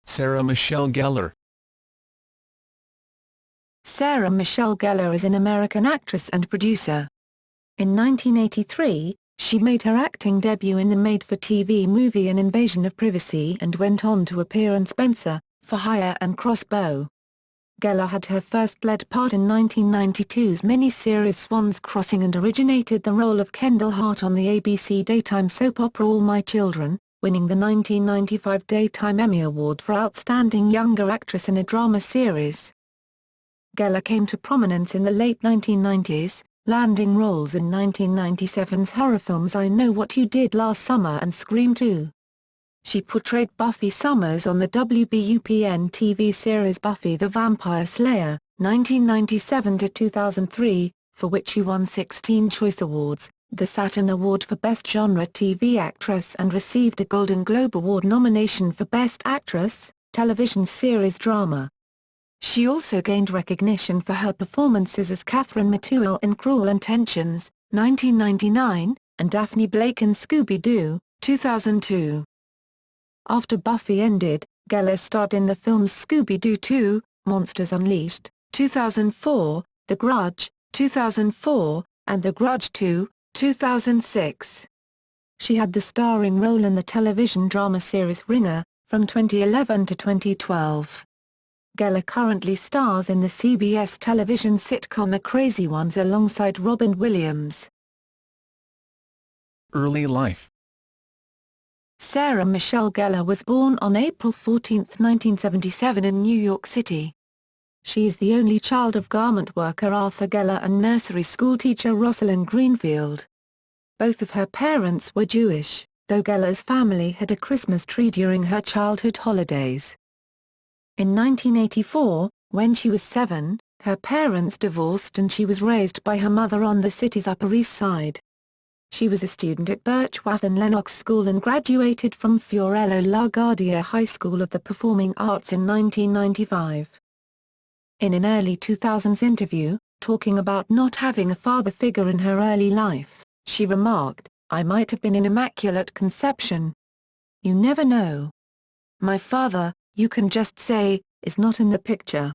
Sarah Michelle Gellar. Sarah Michelle Gellar is an American actress and producer. In 1983, she made her acting debut in the made-for-TV movie An Invasion of Privacy and went on to appear in Spenser, for Hire and Crossbow. Gellar had her first lead part in 1992's miniseries Swans Crossing and originated the role of Kendall Hart on the ABC daytime soap opera All My Children, winning the 1995 Daytime Emmy Award for Outstanding Younger Actress in a Drama Series. Gellar came to prominence in the late 1990s, landing roles in 1997's horror films I Know What You Did Last Summer and Scream 2. She portrayed Buffy Summers on the WBUPN TV series Buffy the Vampire Slayer, 1997-2003, for which she won 16 Choice Awards, the Saturn Award for Best Genre TV Actress and received a Golden Globe Award nomination for Best Actress, Television Series Drama. She also gained recognition for her performances as Catherine Mattuel in Cruel Intentions, 1999, and Daphne Blake in Scooby-Doo, 2002. After Buffy ended, Gellar starred in the films Scooby-Doo 2, Monsters Unleashed, 2004, The Grudge, 2004, and The Grudge 2, 2006. She had the starring role in the television drama series Ringer, from 2011 to 2012. Gellar currently stars in the CBS television sitcom The Crazy Ones alongside Robin Williams. Early life. Sarah Michelle Gellar was born on April 14, 1977 in New York City. She is the only child of garment worker Arthur Gellar and nursery school teacher Rosalind Greenfield. Both of her parents were Jewish, though Gellar's family had a Christmas tree during her childhood holidays. In 1984, when she was 7, her parents divorced and she was raised by her mother on the city's Upper East Side. She was a student at Birchworth and Lennox School and graduated from Fiorello LaGuardia High School of the Performing Arts in 1995. In an early 2000s interview, talking about not having a father figure in her early life, she remarked, "I might have been an immaculate conception. You never know. My father, you can just say, is not in the picture.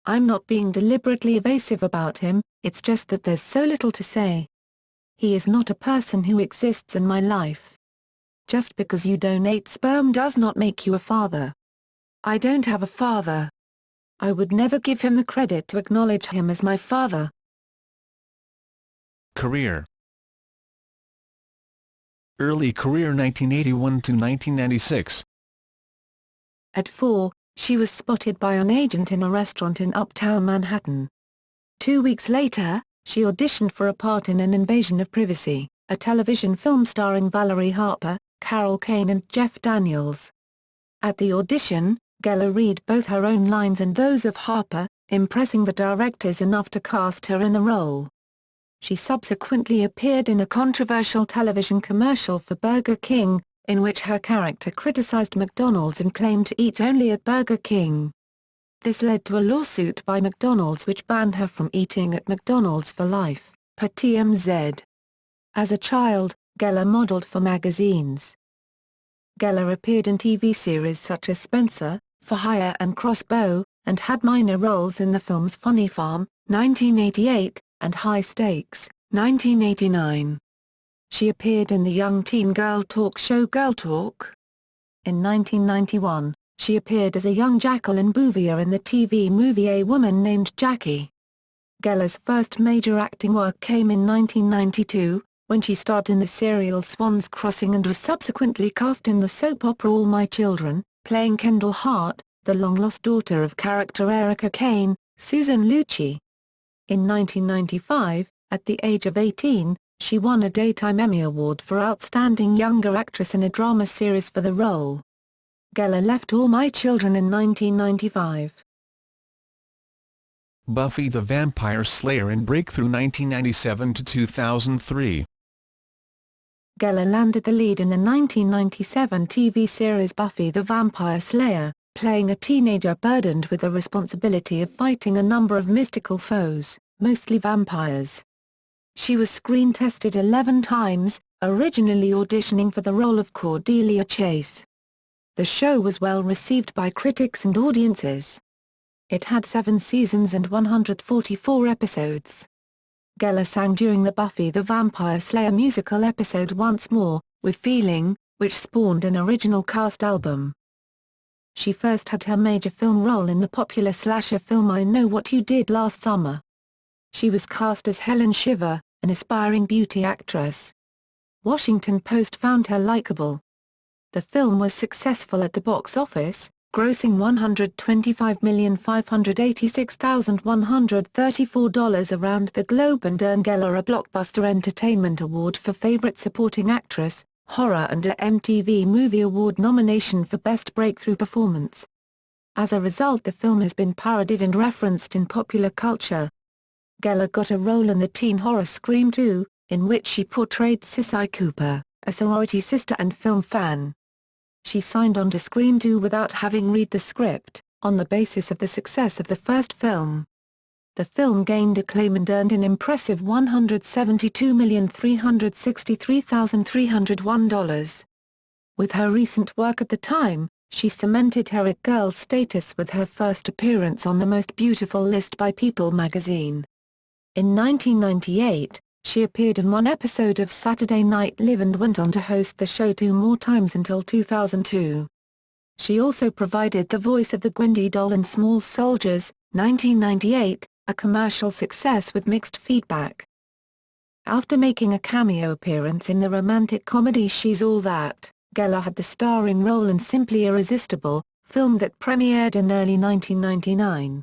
I'm not being deliberately evasive about him, it's just that there's so little to say. He is not a person who exists in my life. Just because you donate sperm does not make you a father. I don't have a father. I would never give him the credit to acknowledge him as my father." Career. Early career 1981 to 1996. At 4, she was spotted by an agent in a restaurant in Uptown Manhattan. 2 weeks later, she auditioned for a part in An Invasion of Privacy, a television film starring Valerie Harper, Carol Kane and Jeff Daniels. At the audition, Gellar read both her own lines and those of Harper, impressing the directors enough to cast her in the role. She subsequently appeared in a controversial television commercial for Burger King, in which her character criticized McDonald's and claimed to eat only at Burger King. This led to a lawsuit by McDonald's which banned her from eating at McDonald's for life, per TMZ. As a child, Gellar modeled for magazines. Gellar appeared in TV series such as Spenser, for Hire and Crossbow, and had minor roles in the films Funny Farm, 1988, and High Stakes, 1989. She appeared in the young teen girl talk show Girl Talk. In 1991, she appeared as a young Jacqueline Bouvier in the TV movie A Woman Named Jackie. Gellar's first major acting work came in 1992, when she starred in the serial Swans Crossing and was subsequently cast in the soap opera All My Children, playing Kendall Hart, the long-lost daughter of character Erica Kane, Susan Lucci. In 1995, at the age of 18, she won a Daytime Emmy Award for Outstanding Younger Actress in a Drama Series for the role. Gellar left All My Children in 1995. Buffy the Vampire Slayer in Breakthrough 1997 to 2003. Gellar landed the lead in the 1997 TV series Buffy the Vampire Slayer, playing a teenager burdened with the responsibility of fighting a number of mystical foes, mostly vampires. She was screen-tested 11 times, originally auditioning for the role of Cordelia Chase. The show was well received by critics and audiences. It had 7 seasons and 144 episodes. Gellar sang during the Buffy the Vampire Slayer musical episode Once More, with Feeling, which spawned an original cast album. She first had her major film role in the popular slasher film I Know What You Did Last Summer. She was cast as Helen Shiver, an aspiring beauty actress. Washington Post found her likable. The film was successful at the box office, grossing $125,586,134 around the globe and earned Gellar a Blockbuster Entertainment Award for Favorite Supporting Actress, Horror and a MTV Movie Award nomination for Best Breakthrough Performance. As a result, the film has been parodied and referenced in popular culture. Gellar got a role in the teen horror Scream 2, in which she portrayed Sissy Cooper, a sorority sister and film fan. She signed on to Scream 2 without having read the script, on the basis of the success of the first film. The film gained acclaim and earned an impressive $172,363,301. With her recent work at the time, she cemented her It Girl status with her first appearance on the Most Beautiful list by People magazine. In 1998, she appeared in one episode of Saturday Night Live and went on to host the show 2 more times until 2002. She also provided the voice of the Gwendy doll in Small Soldiers, 1998, a commercial success with mixed feedback. After making a cameo appearance in the romantic comedy She's All That, Gellar had the starring role in Simply Irresistible, film that premiered in early 1999.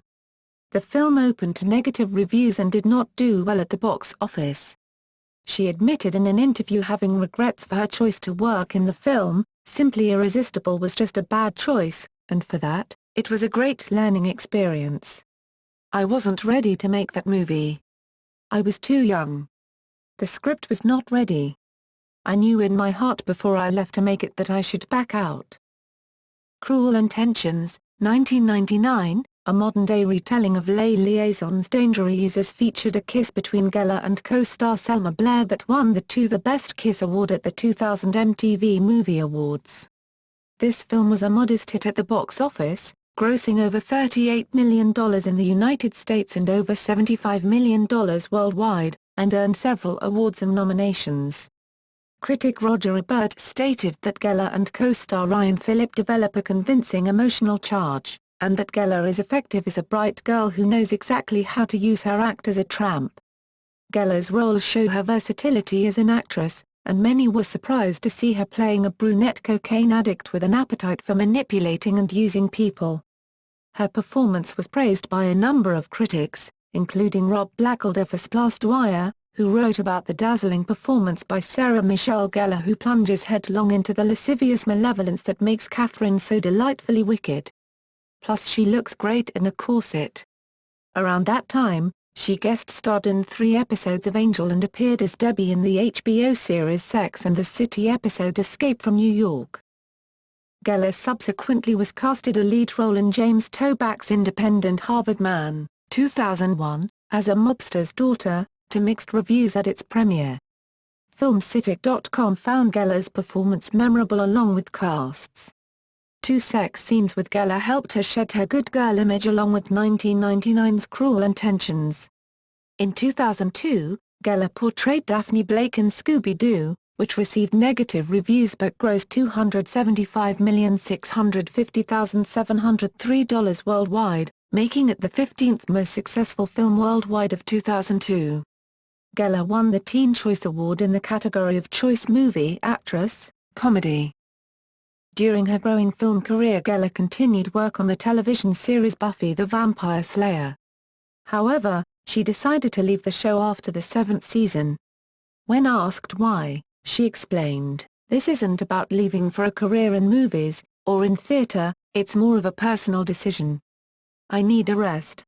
The film opened to negative reviews and did not do well at the box office. She admitted in an interview having regrets for her choice to work in the film. Simply Irresistible was just a bad choice, and for that, it was a great learning experience. I wasn't ready to make that movie. I was too young. The script was not ready. I knew in my heart before I left to make it that I should back out. Cruel Intentions, 1999, a modern-day retelling of Les Liaisons Dangereuses featured a kiss between Gellar and co-star Selma Blair that won the Best Kiss Award at the 2000 MTV Movie Awards. This film was a modest hit at the box office, grossing over $38 million in the United States and over $75 million worldwide, and earned several awards and nominations. Critic Roger Ebert stated that Gellar and co-star Ryan Phillip develop a convincing emotional charge, and that Gellar is effective as a bright girl who knows exactly how to use her act as a tramp. Gellar's roles show her versatility as an actress, and many were surprised to see her playing a brunette cocaine addict with an appetite for manipulating and using people. Her performance was praised by a number of critics, including Rob Blackalder for Splastwire, who wrote about the dazzling performance by Sarah Michelle Gellar, who plunges headlong into the lascivious malevolence that makes Catherine so delightfully wicked. Plus she looks great in a corset. Around that time, she guest-starred in 3 episodes of Angel and appeared as Debbie in the HBO series Sex and the City episode Escape from New York. Gellar subsequently was casted a lead role in James Toback's independent Harvard Man, 2001, as a mobster's daughter, to mixed reviews at its premiere. FilmCritic.com found Gellar's performance memorable along with casts. 2 sex scenes with Gellar helped her shed her good girl image along with 1999's Cruel Intentions. In 2002, Gellar portrayed Daphne Blake in Scooby-Doo, which received negative reviews but grossed $275,650,703 worldwide, making it the 15th most successful film worldwide of 2002. Gellar won the Teen Choice Award in the category of Choice Movie Actress, Comedy. During her growing film career, Gellar continued work on the television series Buffy the Vampire Slayer. However, she decided to leave the show after the 7th season. When asked why, she explained, "This isn't about leaving for a career in movies, or in theater, it's more of a personal decision. I need a rest."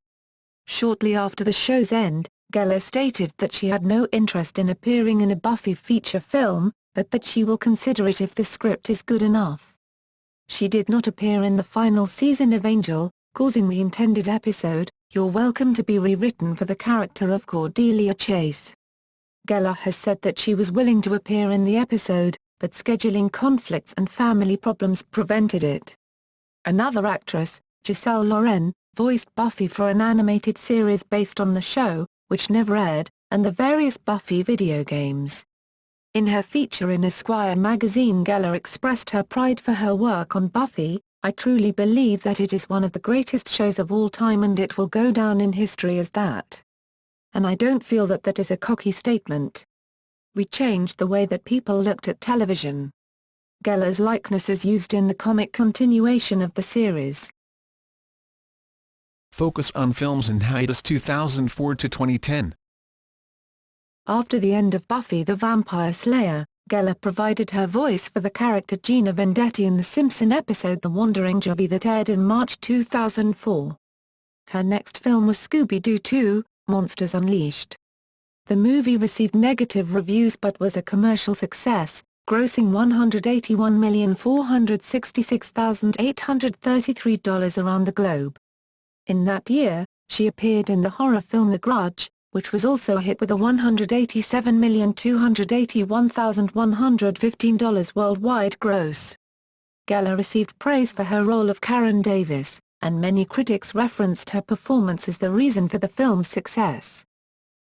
Shortly after the show's end, Gellar stated that she had no interest in appearing in a Buffy feature film, but that she will consider it if the script is good enough. She did not appear in the final season of Angel, causing the intended episode, You're Welcome, to be rewritten for the character of Cordelia Chase. Gellar has said that she was willing to appear in the episode, but scheduling conflicts and family problems prevented it. Another actress, Giselle Loren, voiced Buffy for an animated series based on the show, which never aired, and the various Buffy video games. In her feature in Esquire magazine, Gellar expressed her pride for her work on Buffy. "I truly believe that it is one of the greatest shows of all time and it will go down in history as that. And I don't feel that that is a cocky statement. We changed the way that people looked at television." Gellar's likeness is used in the comic continuation of the series. Focus on films in hiatus 2004 to 2010. After the end of Buffy the Vampire Slayer, Gellar provided her voice for the character Gina Vendetti in the Simpson episode The Wandering Jobby that aired in March 2004. Her next film was Scooby-Doo 2, Monsters Unleashed. The movie received negative reviews but was a commercial success, grossing $181,466,833 around the globe. In that year, she appeared in the horror film The Grudge, which was also a hit with a $187,281,115 worldwide gross. Gellar received praise for her role of Karen Davis, and many critics referenced her performance as the reason for the film's success.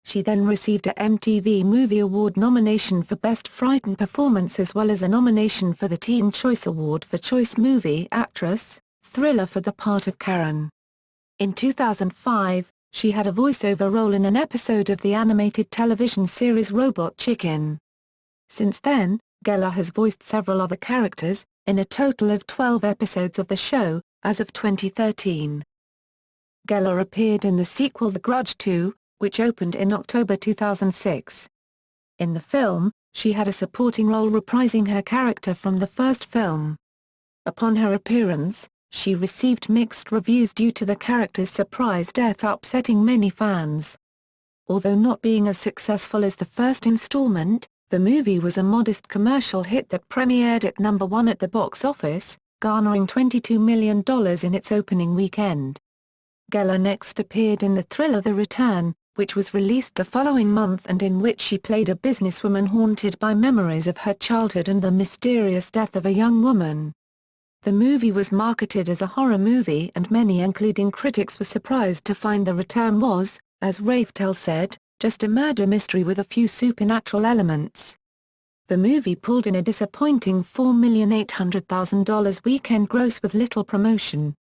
She then received a MTV Movie Award nomination for Best Frightened Performance as well as a nomination for the Teen Choice Award for Choice Movie Actress, Thriller for the part of Karen. In 2005, she had a voiceover role in an episode of the animated television series Robot Chicken. Since then, Gellar has voiced several other characters, in a total of 12 episodes of the show, as of 2013. Gellar appeared in the sequel The Grudge 2, which opened in October 2006. In the film, she had a supporting role reprising her character from the first film. Upon her appearance, she received mixed reviews due to the character's surprise death upsetting many fans. Although not being as successful as the first installment, the movie was a modest commercial hit that premiered at number 1 at the box office, garnering $22 million in its opening weekend. Gellar next appeared in the thriller The Return, which was released the following month and in which she played a businesswoman haunted by memories of her childhood and the mysterious death of a young woman. The movie was marketed as a horror movie and many including critics were surprised to find The Return was, as Raftel said, just a murder mystery with a few supernatural elements. The movie pulled in a disappointing $4,800,000 weekend gross with little promotion.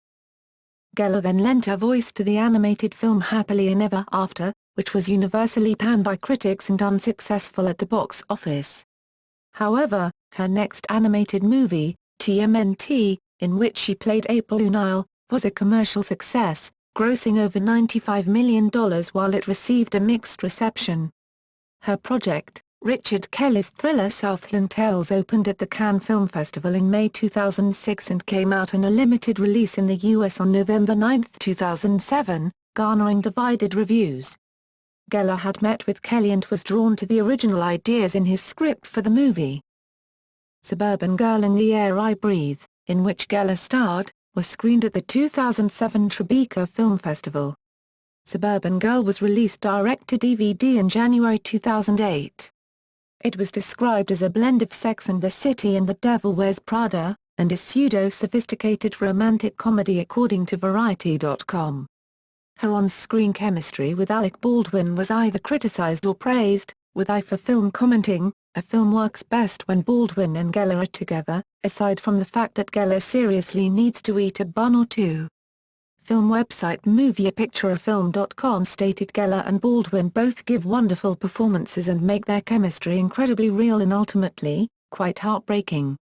Gellar then lent her voice to the animated film Happily Ever After, which was universally panned by critics and unsuccessful at the box office. However, her next animated movie, TMNT, in which she played April O'Neil, was a commercial success, grossing over $95 million while it received a mixed reception. Her project, Richard Kelly's thriller Southland Tales, opened at the Cannes Film Festival in May 2006 and came out in a limited release in the US on November 9, 2007, garnering divided reviews. Gellar had met with Kelly and was drawn to the original ideas in his script for the movie. Suburban Girl and the Air I Breathe, in which Gellar starred, was screened at the 2007 Tribeca Film Festival. Suburban Girl was released direct-to-DVD in January 2008. It was described as a blend of Sex and the City and The Devil Wears Prada, and a pseudo-sophisticated romantic comedy according to Variety.com. Her on-screen chemistry with Alec Baldwin was either criticized or praised, with I for Film commenting, "A film works best when Baldwin and Gellar are together, aside from the fact that Gellar seriously needs to eat a bun or two." Film website MovieAPictureAFilm.com stated Gellar and Baldwin both give wonderful performances and make their chemistry incredibly real and ultimately, quite heartbreaking.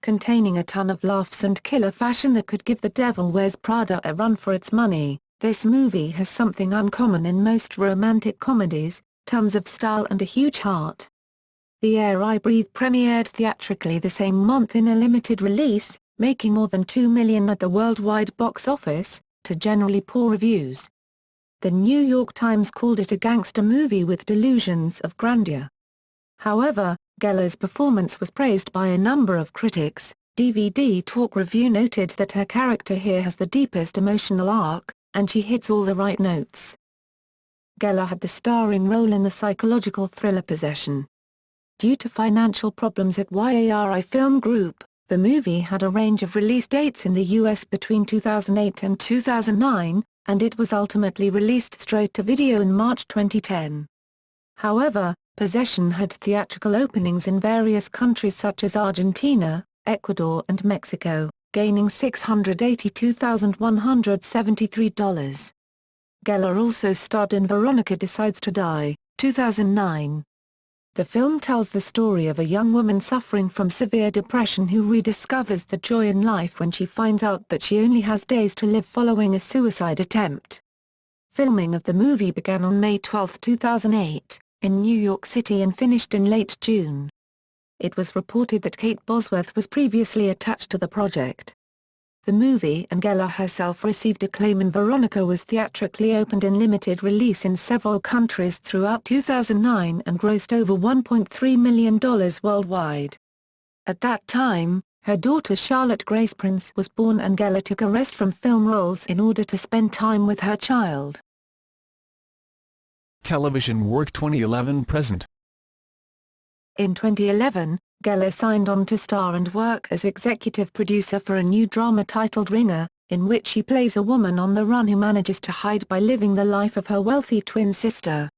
Containing a ton of laughs and killer fashion that could give The Devil Wears Prada a run for its money, this movie has something uncommon in most romantic comedies, tons of style and a huge heart. The Air I Breathe premiered theatrically the same month in a limited release, making more than $2 million at the worldwide box office, to generally poor reviews. The New York Times called it a gangster movie with delusions of grandeur. However, Gellar's performance was praised by a number of critics. DVD Talk Review noted that her character here has the deepest emotional arc, and she hits all the right notes. Gellar had the starring role in the psychological thriller Possession. Due to financial problems at YARI Film Group, the movie had a range of release dates in the US between 2008 and 2009, and it was ultimately released straight to video in March 2010. However, Possession had theatrical openings in various countries such as Argentina, Ecuador and Mexico, gaining $682,173. Gellar also starred in Veronica Decides to Die, 2009. The film tells the story of a young woman suffering from severe depression who rediscovers the joy in life when she finds out that she only has days to live following a suicide attempt. Filming of the movie began on May 12, 2008, in New York City and finished in late June. It was reported that Kate Bosworth was previously attached to the project. The movie and Gellar herself received acclaim, and Veronica was theatrically opened in limited release in several countries throughout 2009 and grossed over $1.3 million worldwide. At that time, her daughter Charlotte Grace Prince was born, and Gellar took a rest from film roles in order to spend time with her child. Television work 2011-present. In 2011, Gellar signed on to star and work as executive producer for a new drama titled Ringer, in which she plays a woman on the run who manages to hide by living the life of her wealthy twin sister.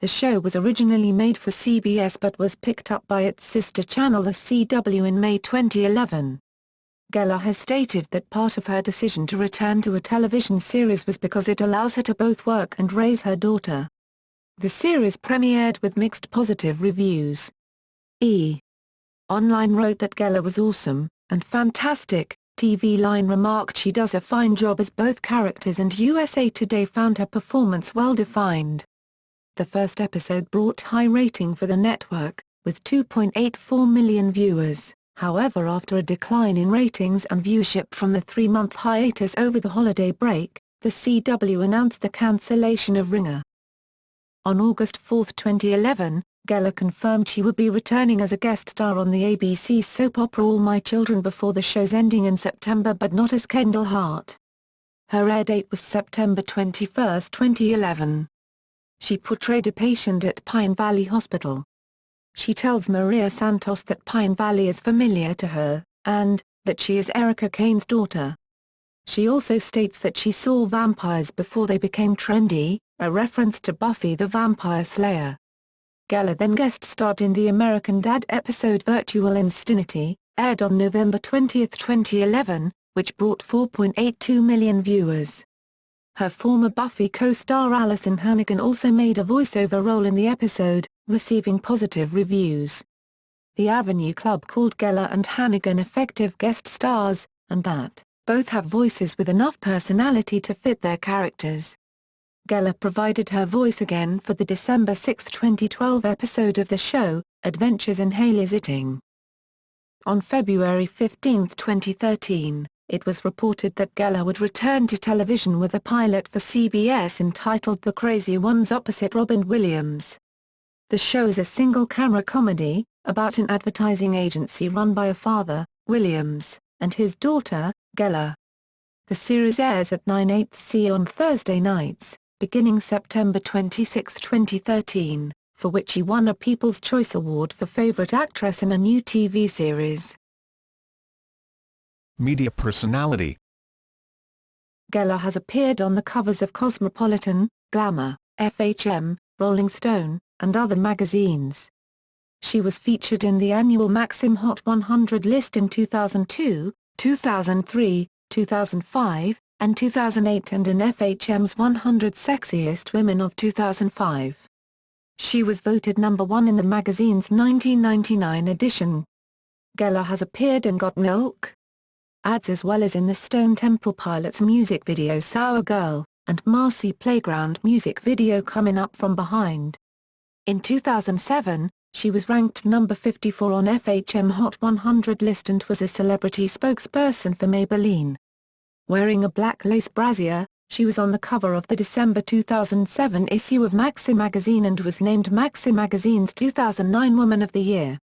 The show was originally made for CBS but was picked up by its sister channel The CW in May 2011. Gellar has stated that part of her decision to return to a television series was because it allows her to both work and raise her daughter. The series premiered with mixed positive reviews. Online wrote that Gellar was awesome and fantastic. TV Line remarked she does a fine job as both characters, and USA Today found her performance well defined. The first episode brought high rating for the network, with 2.84 million viewers. However, after a decline in ratings and viewership from the 3-month hiatus over the holiday break, the CW announced the cancellation of Ringer. On August 4, 2011, Gellar confirmed she would be returning as a guest star on the ABC soap opera All My Children before the show's ending in September, but not as Kendall Hart. Her air date was September 21, 2011. She portrayed a patient at Pine Valley Hospital. She tells Maria Santos that Pine Valley is familiar to her, and that she is Erica Kane's daughter. She also states that she saw vampires before they became trendy, a reference to Buffy the Vampire Slayer. Gellar then guest-starred in the American Dad episode Virtual Insanity, aired on November 20, 2011, which brought 4.82 million viewers. Her former Buffy co-star Allison Hannigan also made a voiceover role in the episode, receiving positive reviews. The Avenue Club called Gellar and Hannigan effective guest stars, and that both have voices with enough personality to fit their characters. Gellar provided her voice again for the December 6, 2012 episode of the show, Adventures in Hayley-Sitting. On February 15, 2013, it was reported that Gellar would return to television with a pilot for CBS entitled The Crazy Ones opposite Robin Williams. The show is a single-camera comedy, about an advertising agency run by a father, Williams, and his daughter, Gellar. The series airs at 9/8 on Thursday nights, beginning September 26, 2013, for which he won a People's Choice Award for Favorite Actress in a New TV Series. Media personality. Gellar has appeared on the covers of Cosmopolitan, Glamour, FHM, Rolling Stone, and other magazines. She was featured in the annual Maxim Hot 100 list in 2002, 2003, 2005, and 2008, and in FHM's 100 Sexiest Women of 2005. She was voted number 1 in the magazine's 1999 edition. Gellar has appeared in Got Milk ads as well as in the Stone Temple Pilots music video Sour Girl, and Marcy Playground music video Coming Up From Behind. In 2007, she was ranked number 54 on FHM Hot 100 list and was a celebrity spokesperson for Maybelline. Wearing a black lace brassiere, she was on the cover of the December 2007 issue of Maxim magazine and was named Maxim magazine's 2009 Woman of the Year.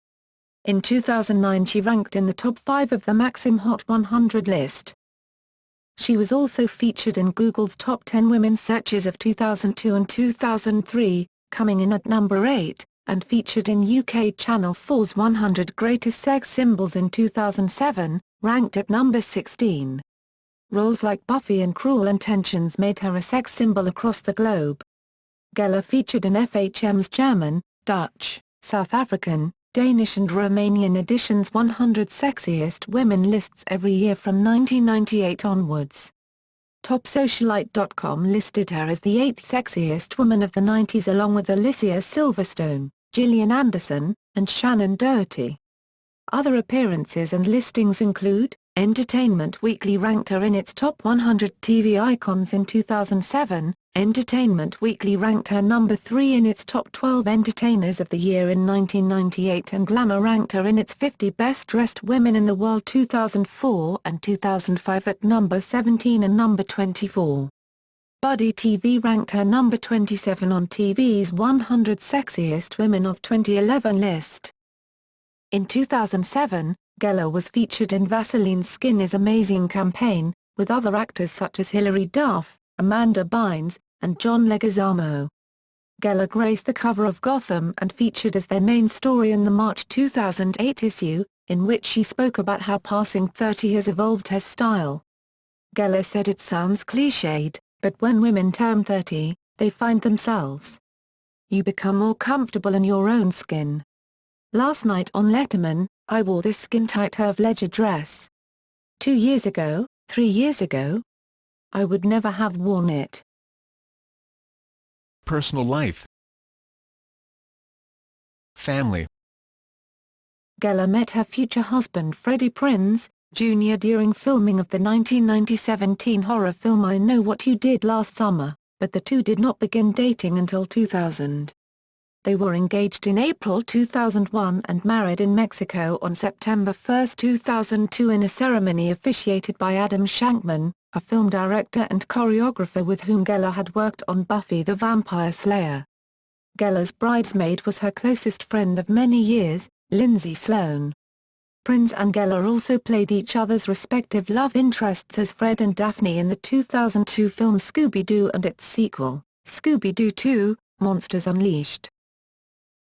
In 2009 she ranked in the top 5 of the Maxim Hot 100 list. She was also featured in Google's Top 10 Women searches of 2002 and 2003, coming in at number 8, and featured in UK Channel 4's 100 Greatest Sex Symbols in 2007, ranked at number 16. Roles like Buffy and Cruel Intentions made her a sex symbol across the globe. Gellar featured in FHM's German, Dutch, South African, Danish and Romanian editions 100 Sexiest Women lists every year from 1998 onwards. TopSocialite.com listed her as the 8th sexiest woman of the 90s along with Alicia Silverstone, Gillian Anderson, and Shannon Doherty. Other appearances and listings include, Entertainment Weekly ranked her in its top 100 TV icons in 2007, Entertainment Weekly ranked her number 3 in its top 12 entertainers of the year in 1998 and Glamour ranked her in its 50 best dressed women in the world 2004 and 2005 at number 17 and number 24. Buddy TV ranked her number 27 on TV's 100 Sexiest Women of 2011 list. In 2007, Gellar was featured in Vaseline's Skin is Amazing campaign, with other actors such as Hilary Duff, Amanda Bynes, and John Leguizamo. Gellar graced the cover of Gotham and featured as their main story in the March 2008 issue, in which she spoke about how passing 30 has evolved her style. Gellar said it sounds cliched, but when women turn 30, they find themselves. You become more comfortable in your own skin. Last night on Letterman, I wore this skin-tight Heath Ledger dress. 2 years ago, 3 years ago, I would never have worn it. Personal life. Family. Gellar met her future husband Freddie Prinze, Jr. during filming of the 1997 teen horror film I Know What You Did Last Summer, but the two did not begin dating until 2000. They were engaged in April 2001 and married in Mexico on September 1, 2002 in a ceremony officiated by Adam Shankman, a film director and choreographer with whom Gellar had worked on Buffy the Vampire Slayer. Gellar's bridesmaid was her closest friend of many years, Lindsay Sloane. Prinze and Gellar also played each other's respective love interests as Fred and Daphne in the 2002 film Scooby-Doo and its sequel, Scooby-Doo 2, Monsters Unleashed.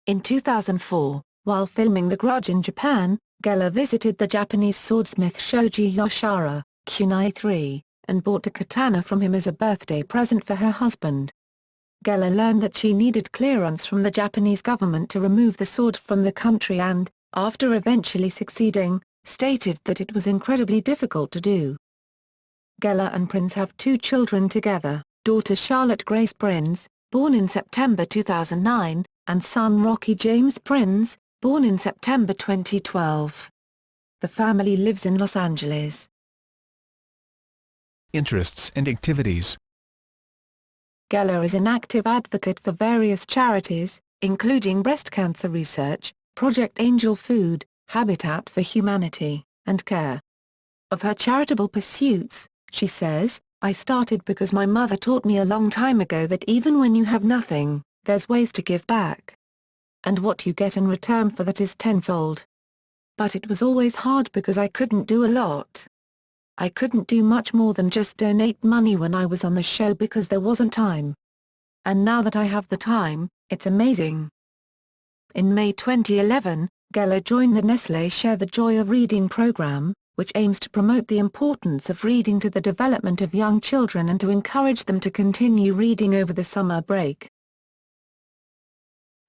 In 2004, while filming The Grudge in Japan, Gellar visited the Japanese swordsmith Shoji Yoshihara, Kunai 3, and bought a katana from him as a birthday present for her husband. Gellar learned that she needed clearance from the Japanese government to remove the sword from the country and, after eventually succeeding, stated that it was incredibly difficult to do. Gellar and Prinze have 2 children together, daughter Charlotte Grace Prinze, born in September 2009, and son Rocky James Prinze, born in September 2012. The family lives in Los Angeles. Interests and activities. Gellar is an active advocate for various charities, including breast cancer research, Project Angel Food, Habitat for Humanity, and CARE. Of her charitable pursuits, she says, I started because my mother taught me a long time ago that even when you have nothing, there's ways to give back. And what you get in return for that is tenfold. But it was always hard because I couldn't do a lot. I couldn't do much more than just donate money when I was on the show because there wasn't time. And now that I have the time, it's amazing. In May 2011, Gellar joined the Nestlé Share the Joy of Reading program, which aims to promote the importance of reading to the development of young children and to encourage them to continue reading over the summer break.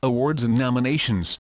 Awards and nominations.